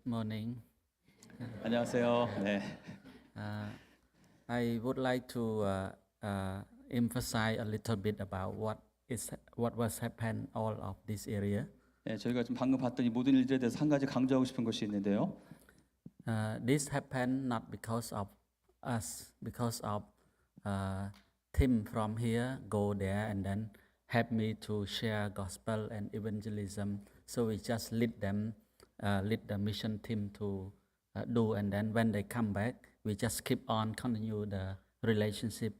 morning. 안녕하세요. 네. I would like to emphasize a little bit about what was happened all of this area. 네, 저희가 지금 방금 봤던 이 모든 일들에 대해서 한 가지 강조하고 싶은 것이 있는데요. This happened not because of us, because of Tim from here go there and then help me to share gospel and evangelism. So we just lead the mission team to do, and then when they come back, we just keep on continue the relationship.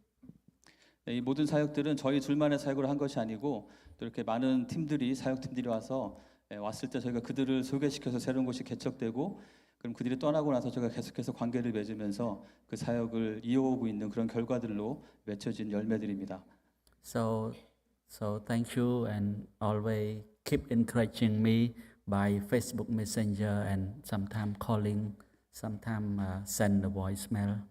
네, 이 모든 사역들은 저희 둘만의 사역으로 한 것이 아니고 또 이렇게 많은 팀들이 사역팀들이 와서 왔을 때 저희가 그들을 소개시켜서 새로운 곳이 개척되고 그럼 그들이 떠나고 나서 저희가 계속해서 관계를 맺으면서 그 사역을 이어오고 있는 그런 결과들로 맺혀진 열매들입니다. So thank you and always keep encouraging me by Facebook Messenger and sometimes calling, sometimes send the voicemail.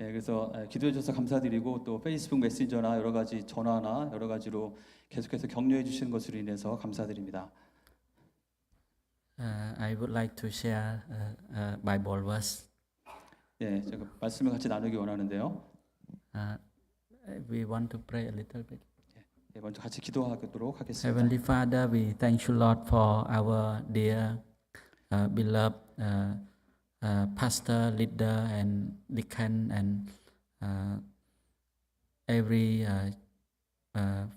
예, 그래서 기도해 주셔서 감사드리고 또 페이스북 메신저나 여러 가지 전화나 여러 가지로 계속해서 격려해 주시는 것으로 인해서 감사드립니다. I would like to share Bible verse. 예, 제가 말씀을 같이 나누기 원하는데요. We want to pray a little bit. 예, 먼저 같이 기도하도록 하겠습니다. Heavenly Father, we thank you, Lord, for our dear, beloved pastor, leader, and deacon, and every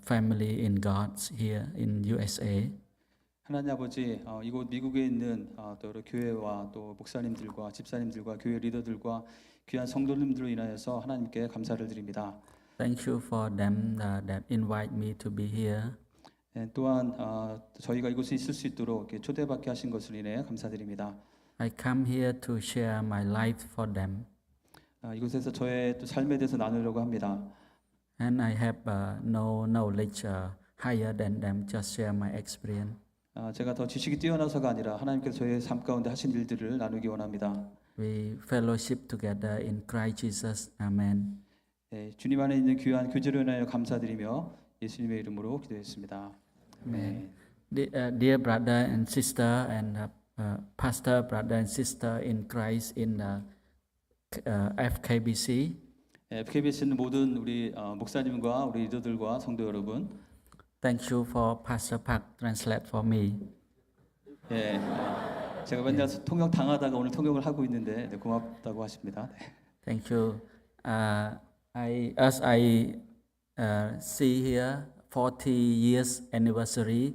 family in God's here in USA. 하나님 아버지, 이곳 미국에 있는 또 여러 교회와 또 목사님들과 집사님들과 교회 리더들과 귀한 성도님들로 인하여서 하나님께 감사를 드립니다. Thank you for them that invite me to be here. 예, 또한 저희가 이곳에 있을 수 있도록 이렇게 초대받게 하신 것으로 인해 감사드립니다. I come here to share my life for them. 이곳에서 저의 또 삶에 대해서 나누려고 합니다. And I have no knowledge higher than them, just share my experience. 제가 더 지식이 뛰어나서가 아니라 하나님께서 저의 삶 가운데 하신 일들을 나누기 원합니다. We fellowship together in Christ Jesus. Amen. 예, 주님 안에 있는 귀한 교제로 인하여 감사드리며 예수님의 이름으로 기도했습니다. Amen. Dear brother and sister and pastor, brother and sister in Christ in FKBC. FKBC는 모든 우리 목사님과 우리 리더들과 성도 여러분. Thank you for Pastor Park translate for me. 예, 제가 맨날 통역 당하다가 오늘 통역을 하고 있는데 고맙다고 하십니다. 네. Thank you. As I see here 40 years anniversary,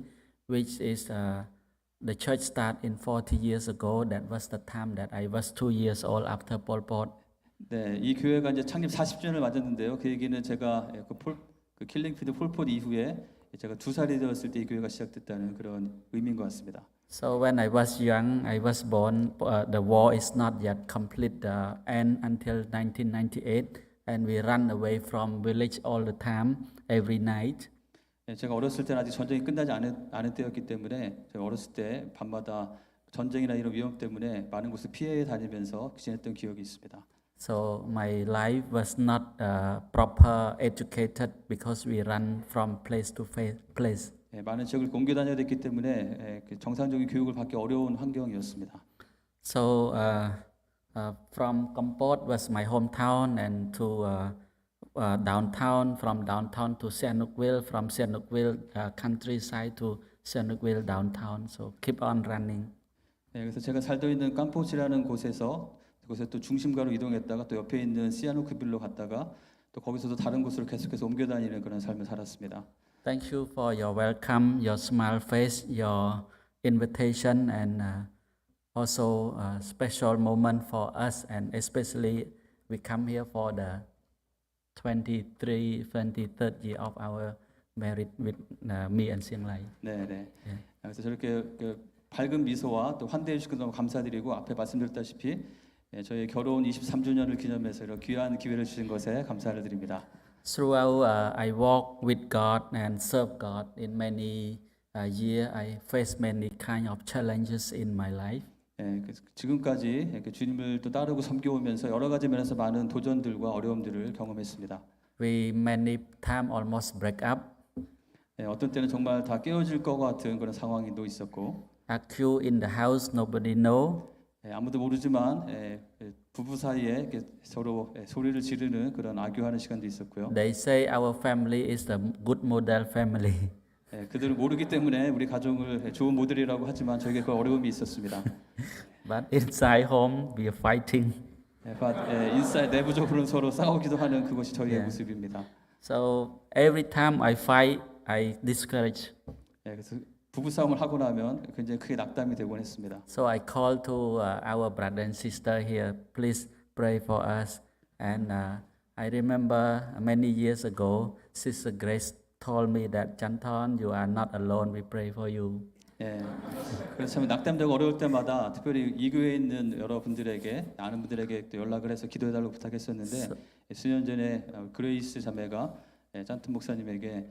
which is the church start in 40 years ago. That was the time that I was 2 years old after Pol Pot. 네, 이 교회가 이제 창립 40주년을 맞았는데요. 그 얘기는 제가 그 킬링피드 폴포트 이후에 제가 2살이 되었을 때 이 교회가 시작됐다는 그런 의미인 것 같습니다. So when I was young, I was born. The war is not yet complete. End until 1998, and we run away from village all the time, every night. 네, 제가 어렸을 때는 아직 전쟁이 끝나지 않은 때였기 때문에 제가 어렸을 때 밤마다 전쟁이나 이런 위험 때문에 많은 곳을 피해 다니면서 지냈던 기억이 있습니다. So my life was not proper educated because we run from place to place. 예, 많은 지역을 옮겨 다녀야 됐기 때문에 정상적인 교육을 받기 어려운 환경이었습니다. So from Kampot was my hometown, and to downtown, from downtown to Sihanoukville, from Sihanoukville countryside to Sihanoukville downtown. So keep on running. 네, 그래서 제가 살고 있는 캄포치라는 곳에서 그곳에 또 중심가로 이동했다가 또 옆에 있는 시아누크빌로 갔다가 또 거기서도 다른 곳으로 계속해서 옮겨 다니는 그런 삶을 살았습니다. Thank you for your welcome, your smile face, your invitation, and also a special moment for us, and especially we come here for the 23rd year of our marriage with me and Sianglai. 네, 네. 그래서 저렇게 밝은 미소와 또 환대해 주셔서 너무 감사드리고 앞에 말씀드렸다시피 저희 결혼 23주년을 기념해서 이런 귀한 기회를 주신 것에 감사를 드립니다. Throughout I walk with God and serve God in many years, I face many kind of challenges in my life. 지금까지 이렇게 주님을 또 따르고 섬겨오면서 여러 가지 면에서 많은 도전들과 어려움들을 경험했습니다. We many time almost break up. 어떤 때는 정말 다 깨어질 것 같은 그런 상황도 있었고. Accused in the house, nobody know. 아무도 모르지만 부부 사이에 이렇게 서로 소리를 지르는 그런 악유하는 시간도 있었고요. They say our family is a good model family. 그들은 모르기 때문에 우리 가정을 좋은 모델이라고 하지만 저에게 그 어려움이 있었습니다. But inside home, we are fighting. 인사이드 내부적으로는 서로 싸우기도 하는 그것이 저희의 Yeah. 모습입니다. So every time I fight, I discourage. 그래서 부부 싸움을 하고 나면 굉장히 크게 낙담이 되곤 했습니다. So I call to our brother and sister here, please pray for us. And I remember many years ago, Sister Grace told me that Chanton, you are not alone. We pray for you. 그래서 참 낙담되고 어려울 때마다 특별히 이 교회에 있는 여러분들에게 아는 분들에게 또 연락을 해서 기도해달라고 부탁했었는데 수년 전에 그레이스 자매가 짠튼 목사님에게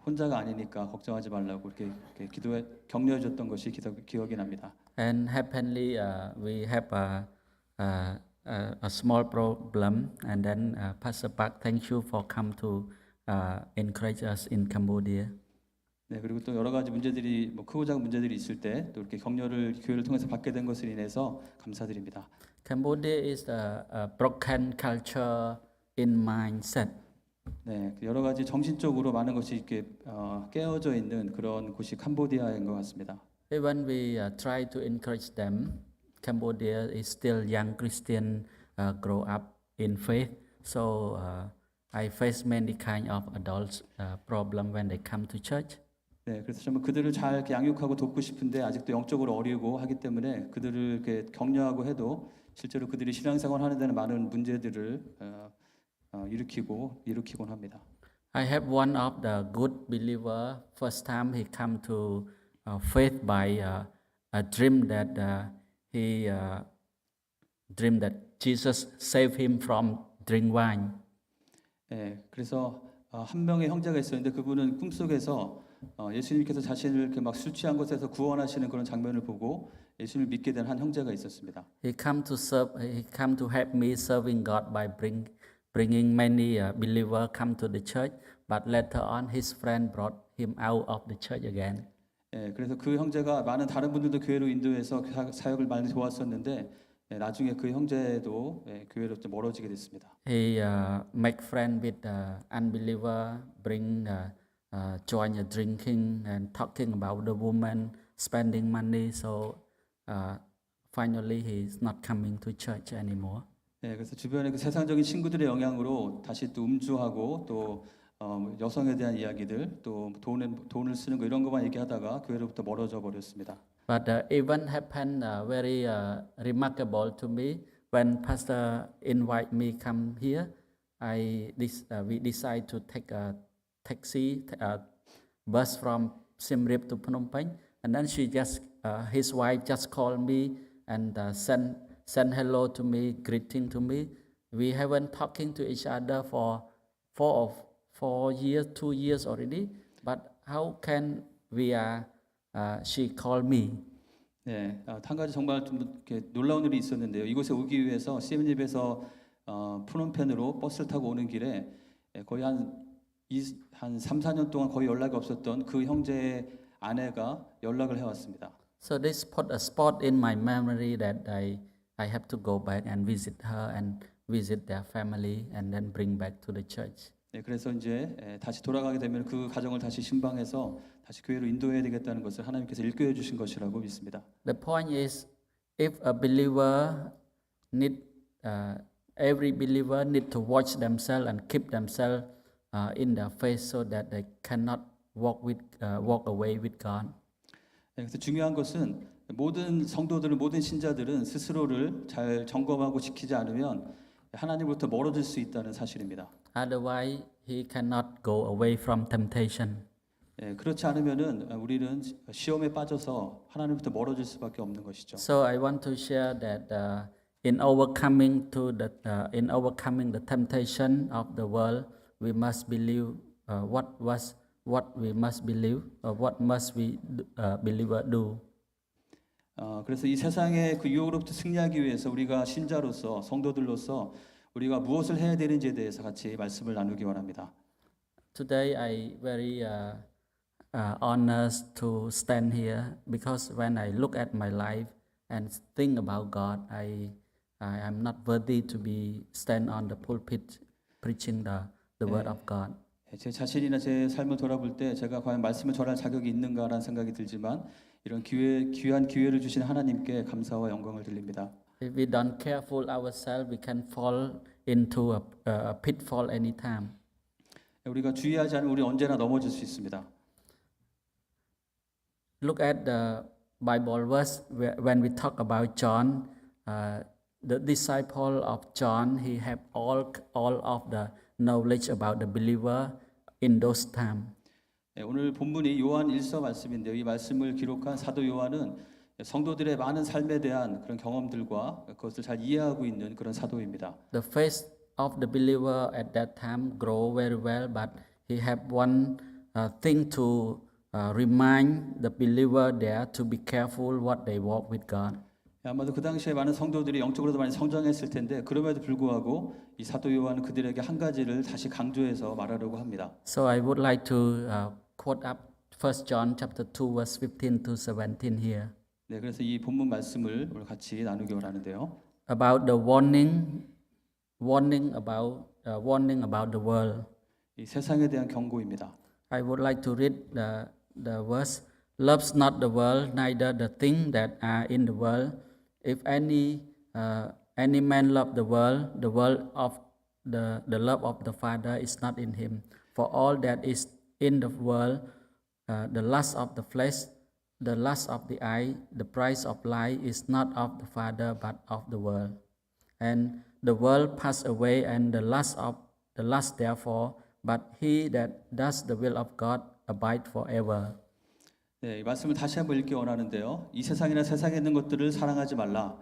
혼자가 아니니까 걱정하지 말라고 이렇게 기도해 격려해줬던 것이 기억이 납니다. And happily, we have a small problem. And then Pastor Park, thank you for come to encourage us in Cambodia. 그리고 또 여러 가지 문제들이 뭐 크고 작은 문제들이 있을 때 또 이렇게 격려를 교회를 통해서 받게 된 것을 인해서 감사드립니다. Cambodia is a broken culture in mindset. 여러 가지 정신적으로 많은 것이 이렇게 깨어져 있는 그런 곳이 캄보디아인 것 같습니다. Even we try to encourage them, Cambodia is still young Christian grow up in faith. So I face many kind of adults problem when they come to church. 그래서 정말 그들을 잘 이렇게 양육하고 돕고 싶은데 아직도 영적으로 어리고 하기 때문에 그들을 이렇게 격려하고 해도 실제로 그들이 신앙생활 하는 데는 많은 문제들을 일으키곤 합니다. I have one of the good believer. First time he come to faith by a dream that he dreamed that Jesus saved him from drink wine. 그래서 한 명의 형제가 있었는데 그분은 꿈속에서 예수님께서 자신을 이렇게 막 술 취한 것에서 구원하시는 그런 장면을 보고 예수님을 믿게 된 한 형제가 있었습니다. He come to serve. He come to help me serving God by bringing many believer come to the church. But later on, his friend brought him out of the church again. 그래서 그 형제가 많은 다른 분들도 교회로 인도해서 사역을 많이 도왔었는데 나중에 그 형제도 교회로 좀 멀어지게 됐습니다. He make friend with unbeliever, bring join drinking and talking about the woman, spending money. So finally, he's not coming to church anymore. 그래서 주변의 그 세상적인 친구들의 영향으로 다시 또 음주하고 또 여성에 대한 이야기들 또 돈을 쓰는 거 이런 것만 얘기하다가 교회로부터 멀어져 버렸습니다. But the event happened very remarkable to me when Pastor invite me come here. We decide to take a taxi bus from Siem Reap to Phnom Penh, and then his wife just called me and send hello to me, greeting to me. We haven't talking to each other for 4 years, 2 years already. But how can we she called me. 한 가지 정말 좀 이렇게 놀라운 일이 있었는데요. 이곳에 오기 위해서 시엠립에서 프놈펜으로 버스를 타고 오는 길에 거의 한 3, 4년 동안 거의 연락이 없었던 그 형제의 아내가 연락을 해왔습니다. So this put a spot in my memory that I have to go back and visit her and visit their family and then bring back to the church. 그래서 이제 다시 돌아가게 되면 그 가정을 다시 신방해서 다시 교회로 인도해야 되겠다는 것을 하나님께서 일깨워 주신 것이라고 믿습니다. The point is, if a believer every believer need to watch themselves and keep themselves in their faith so that they cannot walk away with God. 그래서 중요한 것은 모든 성도들은 모든 신자들은 스스로를 잘 점검하고 지키지 않으면 하나님으로부터 멀어질 수 있다는 사실입니다. Otherwise, he cannot go away from temptation. 그렇지 않으면은 우리는 시험에 빠져서 하나님부터 멀어질 수밖에 없는 것이죠. So I want to share that in overcoming the temptation of the world, we must believe what we must believe, or what must we believer do. 그래서 이 세상의 그 유혹으로부터 승리하기 위해서 우리가 신자로서 성도들로서 우리가 무엇을 해야 되는지에 대해서 같이 말씀을 나누기 원합니다. Today I very honored to stand here because when I look at my life and think about God, I am not worthy to be stand on the pulpit preaching the word of God. 제 자신이나 제 삶을 돌아볼 때 제가 과연 말씀을 전할 자격이 있는가라는 생각이 들지만 이런 귀한 기회를 주신 하나님께 감사와 영광을 드립니다. If we don't careful ourselves, we can fall into a pitfall anytime. 우리가 주의하지 않으면 우리 언제나 넘어질 수 있습니다. Look at the Bible verse when we talk about John. The disciple of John, he have all of the knowledge about the believer in those times. 오늘 본문이 요한 1서 말씀인데요. 이 말씀을 기록한 사도 요한은 성도들의 많은 삶에 대한 그런 경험들과 그것을 잘 이해하고 있는 그런 사도입니다. The faith of the believer at that time grow very well, but he have one thing to remind the believer there to be careful what they walk with God. 아마도 그 당시에 많은 성도들이 영적으로도 많이 성장했을 텐데 그럼에도 불구하고 이 사도 요한은 그들에게 한 가지를 다시 강조해서 말하려고 합니다. So I would like to quote up 1 John chapter 2 verse 15 to 17 here. 네, 그래서 이 본문 말씀을 오늘 같이 나누기 원하는데요. About the warning about the world. 이 세상에 대한 경고입니다. I would like to read the verse. Loves not the world, neither the things that are in the world. If any man love the world of the love of the Father is not in him. For all that is in the world, the lust of the flesh, the lust of the eye, the pride of life is not of the Father but of the world. And the world pass away and the lust therefore, but he that does the will of God abide forever. 네, 이 말씀을 다시 한번 읽기 원하는데요. 이 세상이나 세상에 있는 것들을 사랑하지 말라.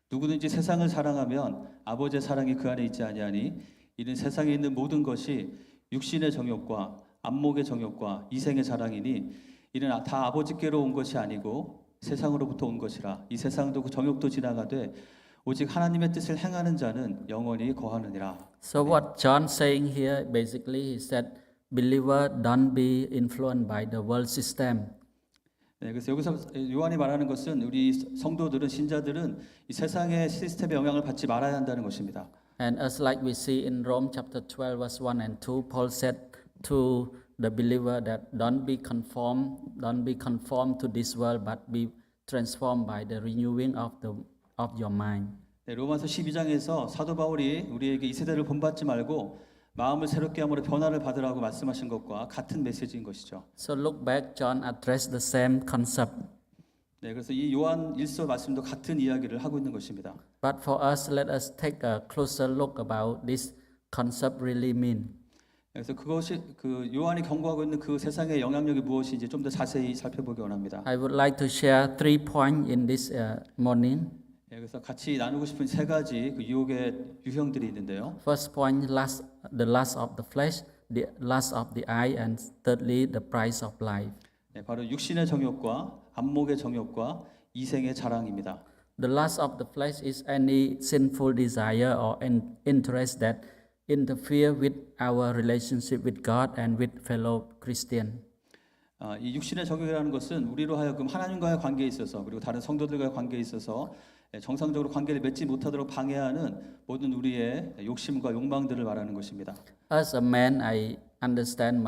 누구든지 세상을 사랑하면 아버지의 사랑이 그 안에 있지 아니하니 이는 세상에 있는 모든 것이 육신의 정욕과 안목의 정욕과 이생의 자랑이니 이는 다 아버지께로 온 것이 아니고 세상으로부터 온 것이라. 이 세상도 그 정욕도 지나가되 오직 하나님의 뜻을 행하는 자는 영원히 거하느니라. So what John saying here basically is that believer don't be influenced by the world system. 네, 그래서 여기서 요한이 말하는 것은 우리 성도들은 신자들은 이 세상의 시스템의 영향을 받지 말아야 한다는 것입니다. And as like we see in Rome chapter 12 verse 1 and 2, Paul said to the believer that don't be conformed to this world, but be transformed by the renewing of your mind. 네, 로마서 12장에서 사도 바울이 우리에게 이 세대를 본받지 말고 마음을 새롭게 함으로 변화를 받으라고 말씀하신 것과 같은 메시지인 것이죠. So look back, John addressed the same concept. 네, 그래서 이 요한 1서 말씀도 같은 이야기를 하고 있는 것입니다. But for us, let us take a closer look about this concept really mean. 그래서 그것이 그 요한이 경고하고 있는 그 세상의 영향력이 무엇인지 좀 더 자세히 살펴보기 원합니다. I would like to share 3 points in this morning. 네, 그래서 같이 나누고 싶은 세 가지 그 유혹의 유형들이 있는데요. First point, the lust of the flesh, the lust of the eye, and thirdly, the price of life. 네, 바로 육신의 정욕과 안목의 정욕과 이생의 자랑입니다. The lust of the flesh is any sinful desire or interest that interfere with our relationship with God and with fellow Christian. 이 육신의 정욕이라는 것은 우리로 하여금 하나님과의 관계에 있어서 그리고 다른 성도들과의 관계에 있어서 정상적으로 관계를 맺지 못하도록 방해하는 모든 우리의 욕심과 욕망들을 말하는 것입니다. As a man, I understand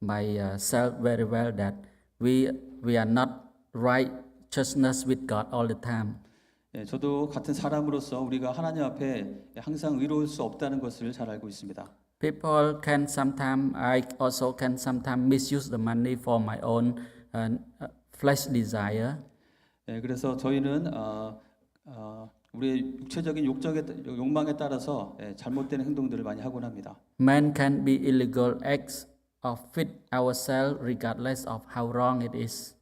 myself very well that we are not righteousness with God all the time. 저도 같은 사람으로서 우리가 하나님 앞에 항상 의로울 수 없다는 것을 잘 알고 있습니다. People can sometimes, I also can sometimes misuse the money for my own flesh desire. 그래서 저희는 우리의 육체적인 욕망에 따라서 잘못된 행동들을 많이 하곤 합니다. Man can be illegal acts of fit ourselves regardless of how wrong it is.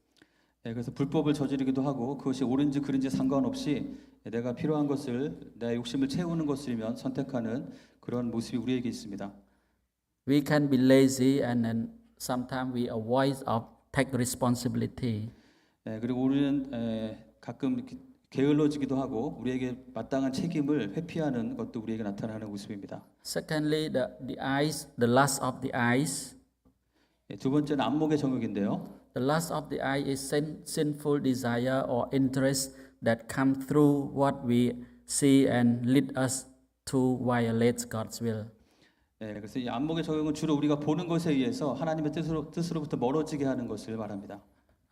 그래서 불법을 저지르기도 하고 그것이 옳은지 그른지 상관없이 내가 필요한 것을 내 욕심을 채우는 것이면 선택하는 그런 모습이 우리에게 있습니다. We can be lazy and then sometimes we avoid of take responsibility. 그리고 우리는 가끔 게을러지기도 하고 우리에게 마땅한 책임을 회피하는 것도 우리에게 나타나는 모습입니다. Secondly, the eyes, the lust of the eyes. 두 번째는 안목의 정욕인데요. The lust of the eye is sinful desire or interest that come through what we see and lead us to violate God's will. 그래서 이 안목의 적용은 주로 우리가 보는 것에 의해서 하나님의 뜻으로부터 멀어지게 하는 것을 말합니다.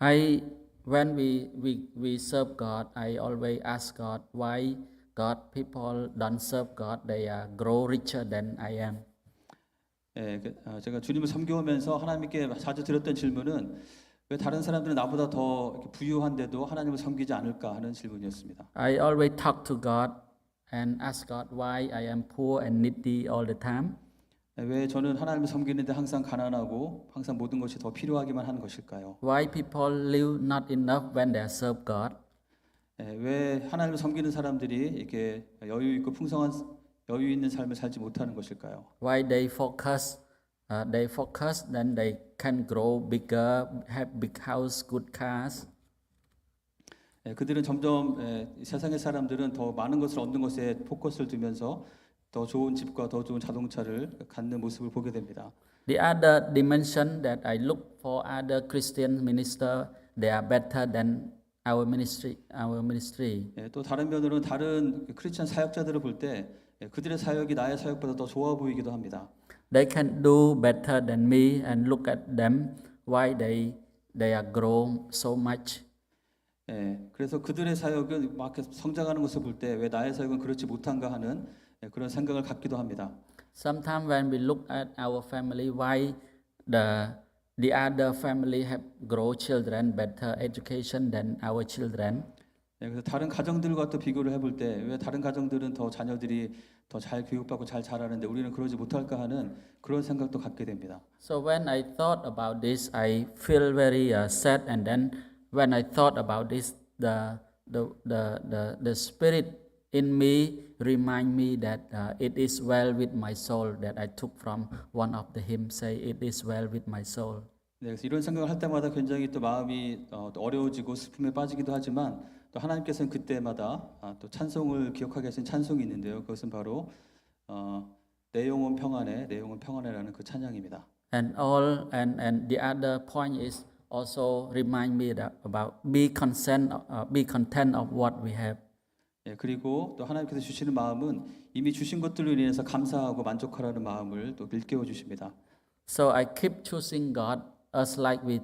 When we serve God, I always ask God why God people don't serve God. They grow richer than I am. 제가 주님을 섬겨오면서 하나님께 자주 드렸던 질문은 왜 다른 사람들은 나보다 더 이렇게 부유한데도 하나님을 섬기지 않을까 하는 질문이었습니다. I always talk to God and ask God why I am poor and needy all the time. 왜 저는 하나님을 섬기는데 항상 가난하고 항상 모든 것이 더 필요하기만 하는 것일까요? Why people live not enough when they serve God? 왜 하나님을 섬기는 사람들이 이렇게 여유 있고 풍성한 여유 있는 삶을 살지 못하는 것일까요? Why they focus, then they can grow bigger, have big house, good cars. 그들은 점점 세상의 사람들은 더 많은 것을 얻는 것에 포커스를 두면서 더 좋은 집과 더 좋은 자동차를 갖는 모습을 보게 됩니다. The other dimension that I look for other Christian minister, they are better than our ministry. 또 다른 면으로는 다른 크리스천 사역자들을 볼 때 그들의 사역이 나의 사역보다 더 좋아 보이기도 합니다. They can do better than me and look at them why they are grown so much. 그래서 그들의 사역은 막 성장하는 것을 볼 때 왜 나의 사역은 그렇지 못한가 하는 그런 생각을 갖기도 합니다. Sometimes when we look at our family, why the other family have grow children better education than our children? 그래서 다른 가정들과 또 비교를 해볼 때 왜 다른 가정들은 더 자녀들이 더 잘 교육받고 잘 자라는데 우리는 그러지 못할까 하는 그런 생각도 갖게 됩니다. So when I thought about this, I feel very sad. And then when I thought about this, the spirit in me remind me that it is well with my soul, that I took from one of the hymns, say it is well with my soul. 그래서 이런 생각을 할 때마다 굉장히 또 마음이 어려워지고 슬픔에 빠지기도 하지만 또 하나님께서는 그때마다 또 찬송을 기억하게 하신 찬송이 있는데요. 그것은 바로 내 영혼 평안해라는 그 찬양입니다. And the other point is also remind me that about be content of what we have. 그리고 또 하나님께서 주시는 마음은 이미 주신 것들로 인해서 감사하고 만족하라는 마음을 또 일깨워 주십니다. So I keep choosing God as like we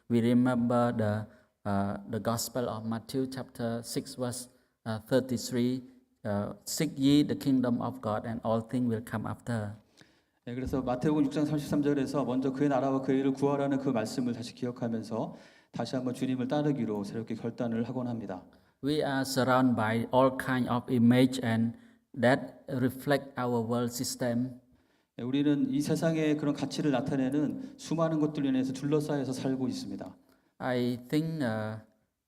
remember the Gospel of Matthew chapter 6 verse 33. Seek ye the kingdom of God and all things will come after. 그래서 마태복음 6장 33절에서 먼저 그의 나라와 그의 일을 구하라는 그 말씀을 다시 기억하면서 다시 한번 주님을 따르기로 새롭게 결단을 하곤 합니다. We are surrounded by all kind of image and that reflect our world system. 우리는 이 세상의 그런 가치를 나타내는 수많은 것들로 인해서 둘러싸여서 살고 있습니다. I think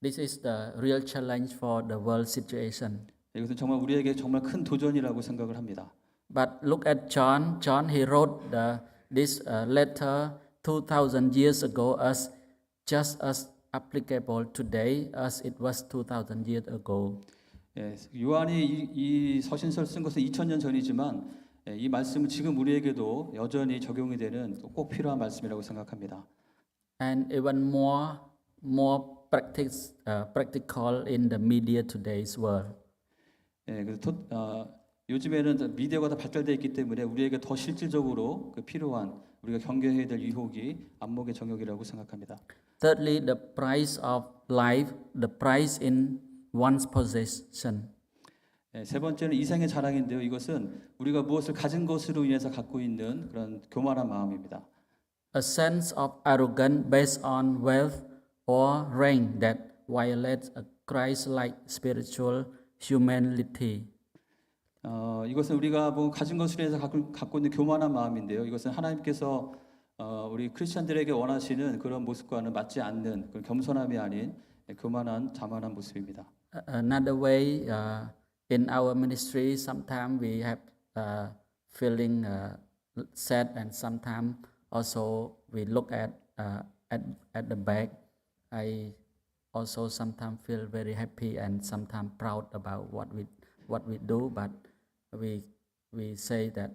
this is the real challenge for the world situation. 이것은 정말 우리에게 정말 큰 도전이라고 생각을 합니다. But look at John. John he wrote this letter 2,000 years ago as just as applicable today as it was 2,000 years ago. 요한이 이 서신서를 쓴 것은 2000년 전이지만 이 말씀은 지금 우리에게도 여전히 적용이 되는 꼭 필요한 말씀이라고 생각합니다. And even more practical in the media today's world. 요즘에는 미디어가 더 발달되어 있기 때문에 우리에게 더 실질적으로 필요한 우리가 경계해야 될 유혹이 안목의 정욕이라고 생각합니다. Thirdly, the price of life, the price in one's possession. 세 번째는 이생의 자랑인데요. 이것은 우리가 무엇을 가진 것으로 인해서 갖고 있는 그런 교만한 마음입니다. A sense of arrogance based on wealth or rank that violates a Christ-like spiritual humility. 이것은 우리가 뭐 가진 것으로 인해서 갖고 있는 교만한 마음인데요. 이것은 하나님께서 우리 크리스천들에게 원하시는 그런 모습과는 맞지 않는 그런 겸손함이 아닌 교만한 자만한 모습입니다. Another way in our ministry, sometimes we have feeling sad, and sometimes also we look at the back. I also sometimes feel very happy and sometimes proud about what we do, but we say that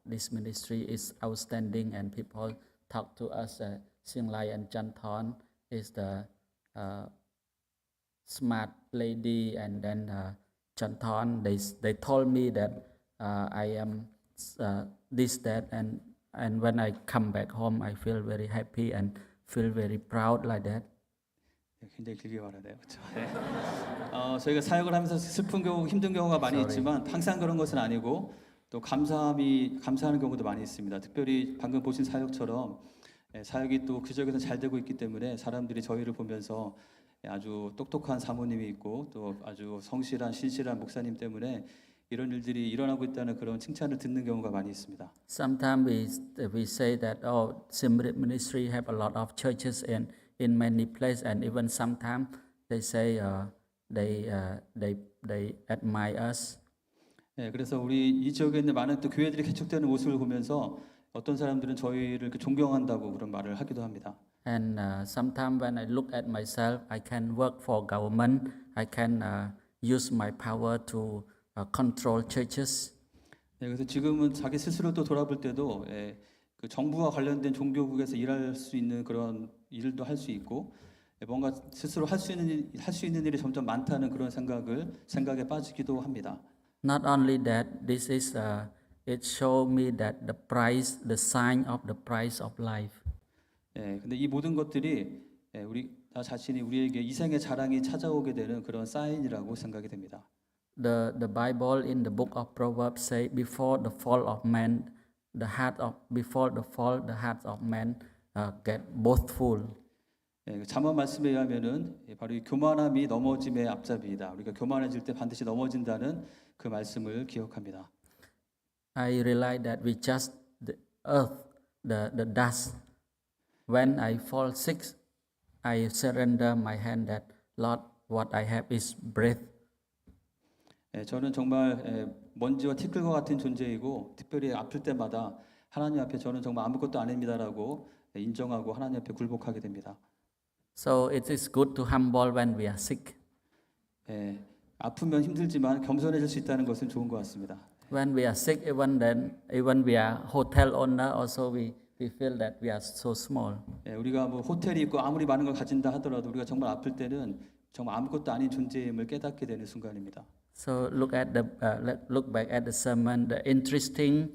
this ministry is outstanding, and people talk to us. Singlai and Janthon is the smart lady and then John Thon. They told me that I am this that and when I come back home I feel very happy and feel very proud like that. 굉장히 길게 말하네요. 그렇죠? 네. 저희가 사역을 하면서 슬픈 경우, 힘든 경우가 많이 Sorry. 있지만 항상 그런 것은 아니고 또 감사하는 경우도 많이 있습니다. 특별히 방금 보신 사역처럼 사역이 또 그 지역에서 잘 되고 있기 때문에 사람들이 저희를 보면서 아주 똑똑한 사모님이 있고 또 아주 성실한 신실한 목사님 때문에 이런 일들이 일어나고 있다는 그런 칭찬을 듣는 경우가 많이 있습니다. Sometimes we say that Simrit Ministry have a lot of churches in many places, and even sometimes they say they admire us. 그래서 우리 이 지역에 있는 많은 또 교회들이 개척되는 모습을 보면서 어떤 사람들은 저희를 이렇게 존경한다고 그런 말을 하기도 합니다. And sometimes when I look at myself, I can work for government. I can use my power to control churches. 그래서 지금은 자기 스스로도 돌아볼 때도 그 정부와 관련된 종교국에서 일할 수 있는 그런 일도 할 수 있고 뭔가 스스로 할 수 있는 일이 점점 많다는 그런 생각에 빠지기도 합니다. Not only that, this is it show me that the sign of the price of life. 근데 이 모든 것들이 우리 나 자신이 우리에게 이생의 자랑이 찾아오게 되는 그런 사인이라고 생각이 됩니다. The Bible in the book of Proverbs say before the fall of man, the heart of man get boastful. 잠언 말씀에 의하면은 바로 이 교만함이 넘어짐의 앞잡이이다. 우리가 교만해질 때 반드시 넘어진다는 그 말씀을 기억합니다. I realize that we just the earth, the dust. When I fall sick, I surrender my hand that Lord, what I have is breath. 저는 정말 먼지와 티끌과 같은 존재이고 특별히 아플 때마다 하나님 앞에 저는 정말 아무것도 아닙니다라고 인정하고 하나님 앞에 굴복하게 됩니다. So it is good to humble when we are sick. 아프면 힘들지만 겸손해질 수 있다는 것은 좋은 것 같습니다. When we are sick, even we are hotel owner, also we feel that we are so small. 우리가 뭐 호텔이 있고 아무리 많은 걸 가진다 하더라도 우리가 정말 아플 때는 정말 아무것도 아닌 존재임을 깨닫게 되는 순간입니다. So look back at the sermon. The interesting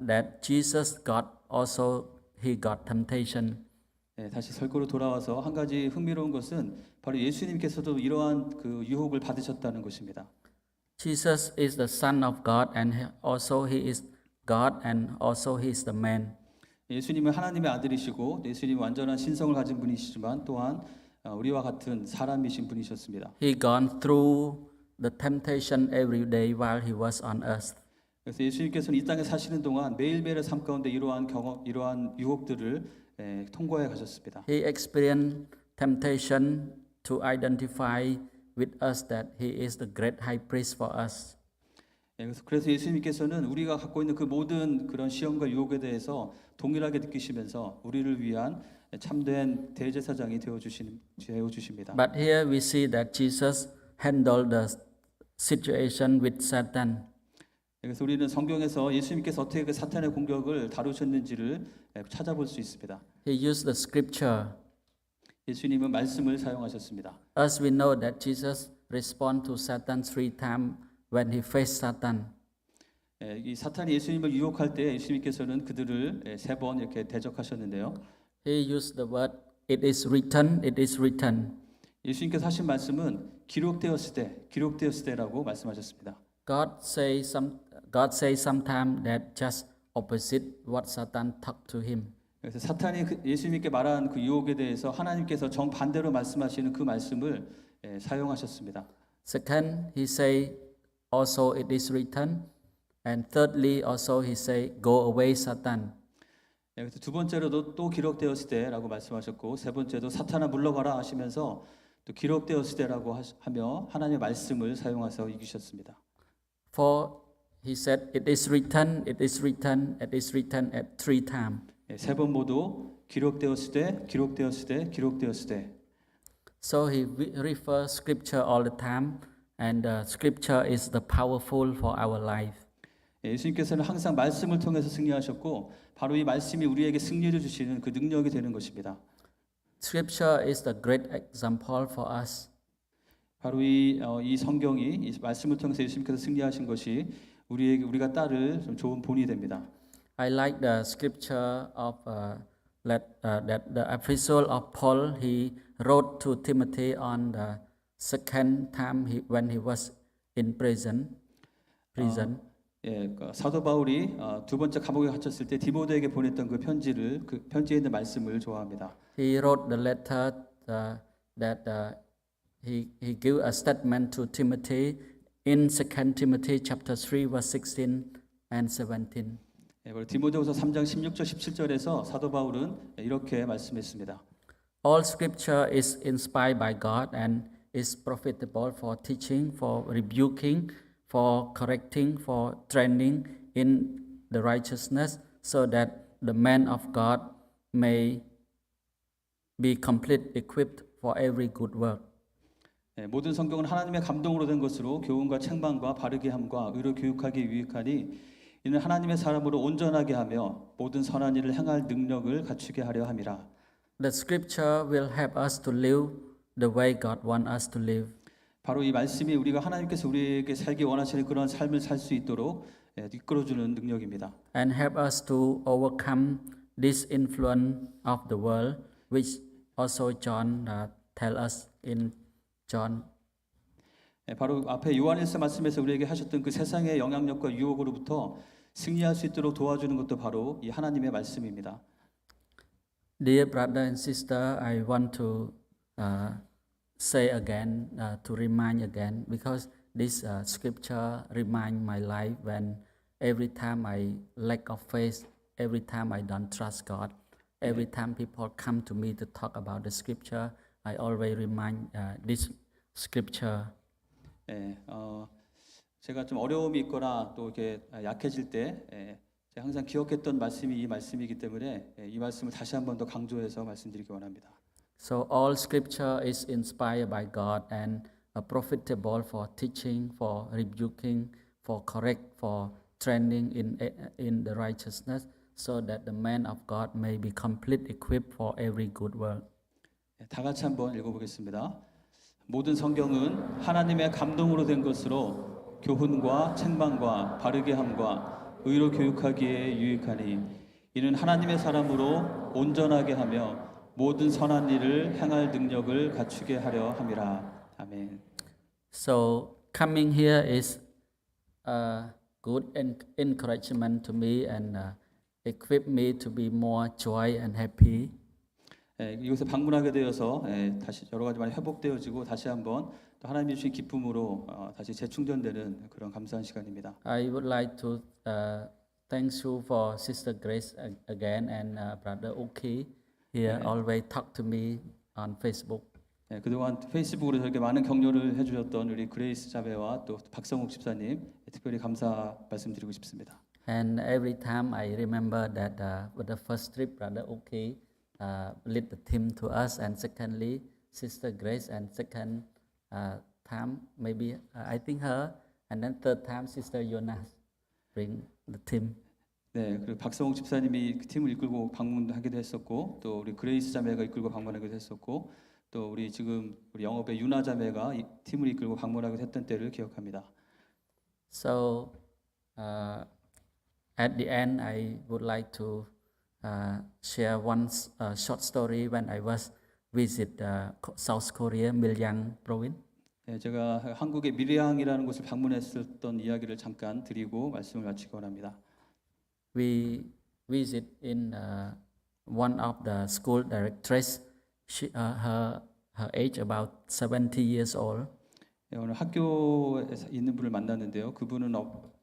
that Jesus he got temptation. 다시 설교로 돌아와서 한 가지 흥미로운 것은 바로 예수님께서도 이러한 그 유혹을 받으셨다는 것입니다. Jesus is the Son of God, and he is God, and also he is the man. 예수님은 하나님의 아들이시고 예수님은 완전한 신성을 가진 분이시지만 또한 우리와 같은 사람이신 분이셨습니다. He gone through the temptation every day while he was on earth. 그래서 예수님께서는 이 땅에 사시는 동안 매일매일의 삶 가운데 이러한 유혹들을 통과해 가셨습니다. He experienced temptation to identify with us that he is the great high priest for us. 그래서 예수님께서는 우리가 갖고 있는 그 모든 그런 시험과 유혹에 대해서 동일하게 느끼시면서 우리를 위한 참된 대제사장이 되어 주십니다. But here we see that Jesus handled the situation with Satan. 그래서 우리는 성경에서 예수님께서 어떻게 그 사탄의 공격을 다루셨는지를 찾아볼 수 있습니다. He used the scripture. 예수님은 말씀을 사용하셨습니다. As we know that Jesus responded to Satan 3 times when he faced Satan. 이 사탄이 예수님을 유혹할 때 예수님께서는 그들을 3번 이렇게 대적하셨는데요. He used the word it is written, it is written. 예수님께서 하신 말씀은 기록되었을 때라고 말씀하셨습니다. God say sometimes that just opposite what Satan talked to him. 그래서 사탄이 예수님께 말한 그 유혹에 대해서 하나님께서 정반대로 말씀하시는 그 말씀을 사용하셨습니다. Second, he say also it is written, and thirdly also he say go away Satan. 그래서 두 번째로도 또 기록되었을 때라고 말씀하셨고 세 번째도 사탄아 물러가라 하시면서 또 기록되었을 때라고 하며 하나님의 말씀을 사용하셔 이기셨습니다. For he said it is written, it is written, it is written at 3 times. 3번 모두 기록되었을 때. So he refers scripture all the time, and scripture is the powerful for our life. 예수님께서는 항상 말씀을 통해서 승리하셨고 바로 이 말씀이 우리에게 승리를 주시는 그 능력이 되는 것입니다. Scripture is the great example for us. 바로 이 성경이 이 말씀을 통해서 예수님께서 승리하신 것이 우리가 따를 좀 좋은 본이 됩니다. I like the scripture of that the epistle of Paul he wrote to Timothy on the second time when he was in prison. 예, 사도 바울이 두 번째 감옥에 갇혔을 때 디모데에게 보냈던 그 편지를 그 편지에 있는 말씀을 좋아합니다. He wrote the letter that he gave a statement to Timothy in 2 Timothy chapter 3 verse 16 and 17. 예, 바로 디모데후서 3장 16절 17절에서 사도 바울은 이렇게 말씀했습니다. All scripture is inspired by God and is profitable for teaching, for rebuking, for correcting, for training in the righteousness, so that the man of God may be complete, equipped for every good work. 예, 모든 성경은 하나님의 감동으로 된 것으로 교훈과 책망과 바르게 함과 의로 교육하기에 유익하니 이는 하나님의 사람으로 온전하게 하며 모든 선한 일을 행할 능력을 갖추게 하려 함이라. The scripture will help us to live the way God wants us to live. 바로 이 말씀이 우리가 하나님께서 우리에게 살기 원하시는 그런 삶을 살 수 있도록 이끌어주는 능력입니다. And help us to overcome this influence of the world, which also John tell us in John. 바로 앞에 요한일서 말씀에서 우리에게 하셨던 그 세상의 영향력과 유혹으로부터 승리할 수 있도록 도와주는 것도 바로 이 하나님의 말씀입니다. Dear brother and sister, I want to say again, to remind again, because this scripture remind my life when every time I lack of faith, every time I don't trust God, every time people come to me to talk about the scripture, I always remind this scripture. 예, 제가 좀 어려움이 있거나 또 이렇게 약해질 때 제가 항상 기억했던 말씀이 이 말씀이기 때문에 이 말씀을 다시 한 번 더 강조해서 말씀드리기 원합니다. So all scripture is inspired by God and profitable for teaching, for rebuking, for correct, for training in the righteousness, so that the man of God may be complete, equipped for every good work. 다 같이 한번 읽어보겠습니다. 모든 성경은 하나님의 감동으로 된 것으로 교훈과 책망과 바르게 함과 의로 교육하기에 유익하니 이는 하나님의 사람으로 온전하게 하며 모든 선한 일을 행할 능력을 갖추게 하려 함이라. 아멘. So coming here is a good encouragement to me and equip me to be more joy and happy. 이곳에 방문하게 되어서 다시 여러 가지 많이 회복되어지고 다시 한번 또 하나님이 주신 기쁨으로 다시 재충전되는 그런 감사한 시간입니다. I would like to thank you for Sister Grace again and Brother Oki here always talk to me on Facebook. 그동안 페이스북으로 저렇게 많은 격려를 해주셨던 우리 그레이스 자매와 또 박성욱 집사님 특별히 감사 말씀드리고 싶습니다. And every time I remember that with the first trip, Brother Oki lead the team to us, and secondly, Sister Grace, and second time maybe I think her, and then third time Sister Jonas bring the team. 네, 그리고 박성욱 집사님이 그 팀을 이끌고 방문하기도 했었고, 또 우리 그레이스 자매가 이끌고 방문하기도 했었고, 또 우리 지금 우리 영업의 유나 자매가 이 팀을 이끌고 방문하기도 했던 때를 기억합니다. So at the end, I would like to share one short story when I was visit South Korea, Miryang province. 네, 제가 한국의 밀양이라는 곳을 방문했었던 이야기를 잠깐 드리고 말씀을 마치기 원합니다. We visit in one of the school directress. Her age about 70 years old. 네, 오늘 학교에 있는 분을 만났는데요. 그분은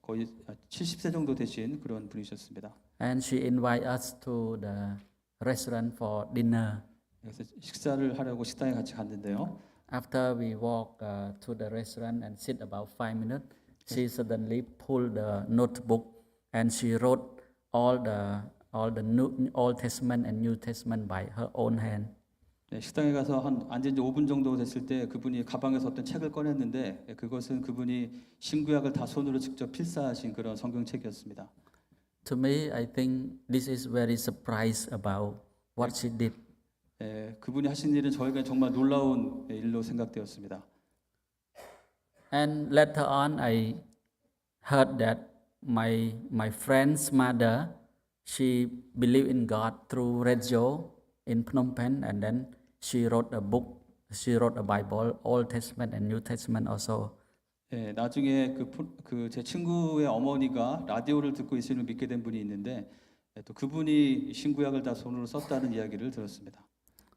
거의 70세 정도 되신 그런 분이셨습니다. And she invite us to the restaurant for dinner. 그래서 식사를 하려고 식당에 같이 갔는데요. After we walk to the restaurant and sit about 5 minutes, she suddenly pulled the notebook and she wrote all the Old Testament and New Testament by her own hand. 네, 식당에 가서 한 앉은 지 5분 정도 됐을 때 그분이 가방에서 어떤 책을 꺼냈는데 그것은 그분이 신구약을 다 손으로 직접 필사하신 그런 성경책이었습니다. To me, I think this is very surprised about what she did. 그분이 하신 일은 저에게 정말 놀라운 일로 생각되었습니다. And later on, I heard that my friend's mother, she believed in God through radio in Phnom Penh, and then she wrote a book. She wrote a Bible, Old Testament and New Testament also. 예, 나중에 그 제 친구의 어머니가 라디오를 듣고 예수님을 믿게 된 분이 있는데 또 그분이 신구약을 다 손으로 썼다는 이야기를 들었습니다.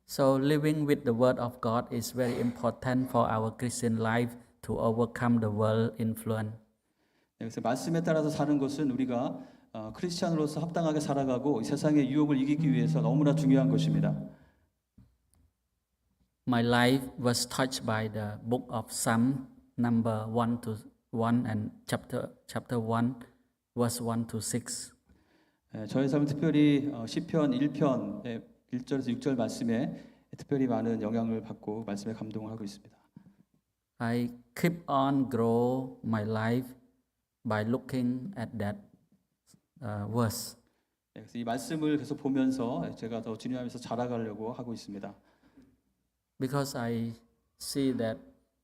So living with the Word of God is very important for our Christian life to overcome the world influence. 그래서 말씀에 따라서 사는 것은 우리가 크리스찬으로서 합당하게 살아가고 이 세상의 유혹을 이기기 위해서 너무나 중요한 것입니다. My life was touched by the book of Psalm number 1 to 1 and chapter 1 verse 1 to 6. 저의 삶은 특별히 시편 1편 1절에서 6절 말씀에 특별히 많은 영향을 받고 말씀에 감동을 하고 있습니다. I keep on grow my life by looking at that verse. 그래서 이 말씀을 계속 보면서 제가 더 주님 안에서 자라가려고 하고 있습니다. Because I see that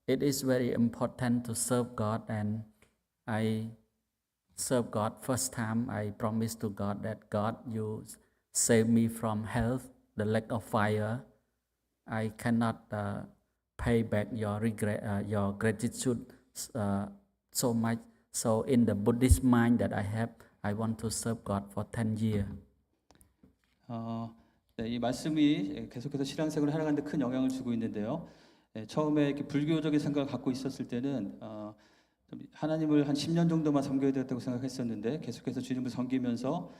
it is very important to serve God, and I serve God first time. I promise to God that God, you save me from health, the lake of fire. I cannot pay back your regret, your gratitude so much. So in the Buddhist mind that I have, I want to serve God for 10 years. 네, 이 말씀이 계속해서 신앙생활을 하나가는데 큰 영향을 주고 있는데요. 처음에 이렇게 불교적인 생각을 갖고 있었을 때는 하나님을 한 10년 정도만 섬겨야 되겠다고 생각했었는데 계속해서 주님을 섬기면서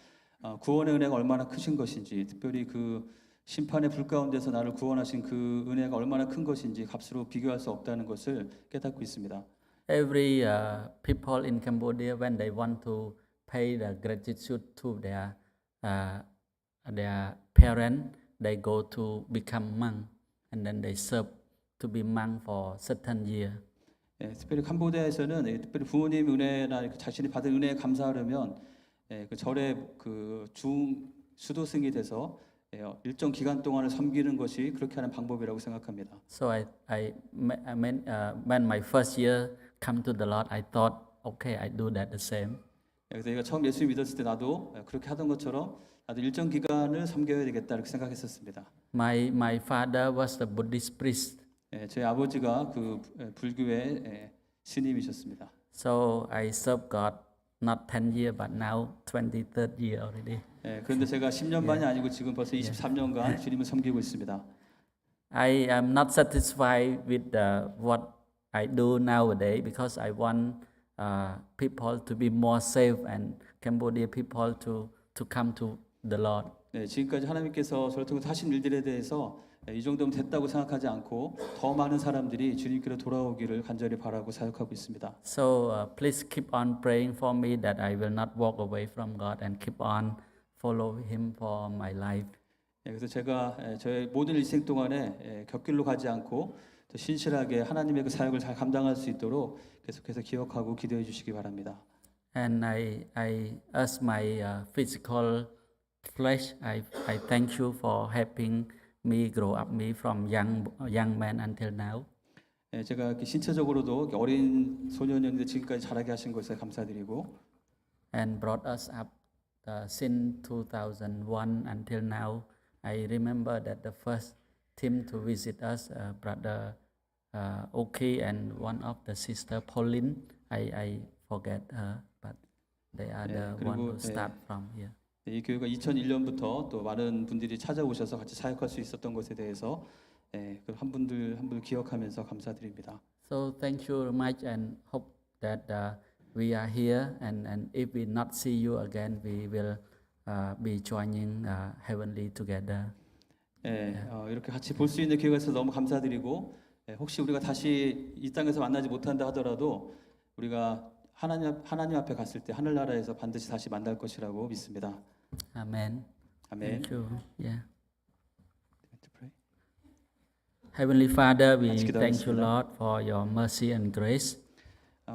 구원의 은혜가 얼마나 크신 것인지, 특별히 그 심판의 불 가운데서 나를 구원하신 그 은혜가 얼마나 큰 것인지 값으로 비교할 수 없다는 것을 깨닫고 있습니다. Every people in Cambodia, when they want to pay the gratitude to their parent, they go to become monk, and then they serve to be monk for certain year. 특별히 캄보디아에서는 특별히 부모님 은혜나 자신이 받은 은혜에 감사하려면 그 절의 그 수도승이 돼서 일정 기간 동안을 섬기는 것이 그렇게 하는 방법이라고 생각합니다. So when my first year come to the Lord, I thought, okay, I do that the same. 그래서 내가 처음 예수 믿었을 때 나도 그렇게 하던 것처럼 나도 일정 기간을 섬겨야 되겠다 이렇게 생각했었습니다. My father was the Buddhist priest. 제 아버지가 그 불교의 스님이셨습니다. So I served God not 10 years, but now 23rd year already. 그런데 제가 10년 만이 아니고 지금 벌써 23년간 주님을 섬기고 있습니다. I am not satisfied with what I do nowadays because I want people to be more safe and Cambodia people to come to the Lord. 지금까지 하나님께서 저를 통해서 하신 일들에 대해서 이 정도면 됐다고 생각하지 않고 더 많은 사람들이 주님께로 돌아오기를 간절히 바라고 사역하고 있습니다. So please keep on praying for me that I will not walk away from God and keep on follow Him for my life. 그래서 제가 저의 모든 일생 동안에 곁길로 가지 않고 더 신실하게 하나님의 그 사역을 잘 감당할 수 있도록 계속해서 기억하고 기도해 주시기 바랍니다. And I as my physical flesh, I thank you for helping me grow up me from young man until now. 제가 이렇게 신체적으로도 어린 소년이었는데 지금까지 자라게 하신 것에 감사드리고 and brought us up since 2001 until now. I remember that the first team to visit us, brother Oki and one of the sister Pauline. I forget her, but they are the one who start from here. 이 교회가 2001년부터 또 많은 분들이 찾아오셔서 같이 사역할 수 있었던 것에 대해서 한 분들 한 분을 기억하면서 감사드립니다. So thank you very much and hope that we are here and if we not see you again, we will be joining heavenly together. 이렇게 같이 볼 수 있는 기회가 있어서 너무 감사드리고 혹시 우리가 다시 이 땅에서 만나지 못한다 하더라도 우리가 하나님 앞에 갔을 때 하늘나라에서 반드시 다시 만날 것이라고 믿습니다. Amen. 아멘. Thank you. Yeah. Heavenly Father, we thank you, Lord, for your mercy and grace.